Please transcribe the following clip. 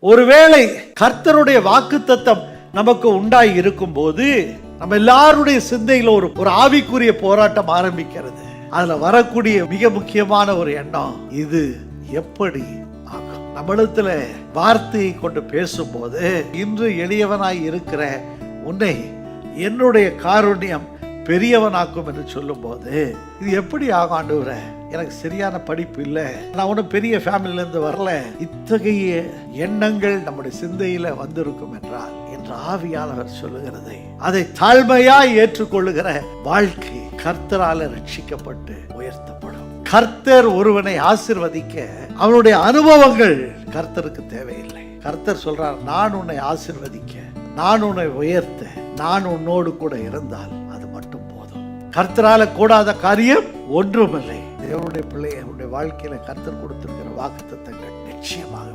ஒருவேளை கர்த்தருடைய வாக்குத்தத்தம் நமக்கு உண்டாய் இருக்கும் போது நம்ம எல்லாருடைய சிந்தையில ஒரு ஆவிக்குரிய போராட்டம் ஆரம்பிக்கிறது. அதுல வரக்கூடிய மிக முக்கியமான ஒரு எண்ணம், இது எப்படி ஆகும்? நம்மிடத்துல வார்த்தையை கொண்டு பேசும்போது, இன்று எளியவனாய் இருக்கிற உன்னை என்னுடைய காருண்யம் பெரியவனாக்கும் என்று சொல்லும் போது, இது எப்படி ஆகும் ஆண்டவரே? எனக்கு சரியான படிப்பு இல்லை, நான் ஒன்றும் பெரிய ஃபேமிலில இருந்து வரல, இத்தகைய எண்ணங்கள் நம்முடைய சிந்தையில வந்திருக்கும் என்றால், என்று ஆவியானவர் சொல்லுகிறதை அதை தாழ்மையாய் ஏற்றுக்கொள்ளுகிற வாழ்க்கை கர்த்தரால ரட்சிக்கப்பட்டு உயர்த்தப்படும். கர்த்தர் ஒருவனை ஆசீர்வதிக்க அவனுடைய அனுபவங்கள் கர்த்தருக்கு தேவையில்லை. கர்த்தர் சொல்றார், நான் உன்னை ஆசீர்வதிக்க, நான் உன்னை உயர்த்த, நான் உன்னோடு கூட இருந்தால் அது மட்டும் போதும். கர்த்தரால கூடாத காரியம் ஒன்றுமில்லை. தேவனுடைய பிள்ளைய வாழ்க்கையில கர்த்தர் கொடுத்திருக்கிற வாக்குத்தத்தங்கள் நிச்சயமாக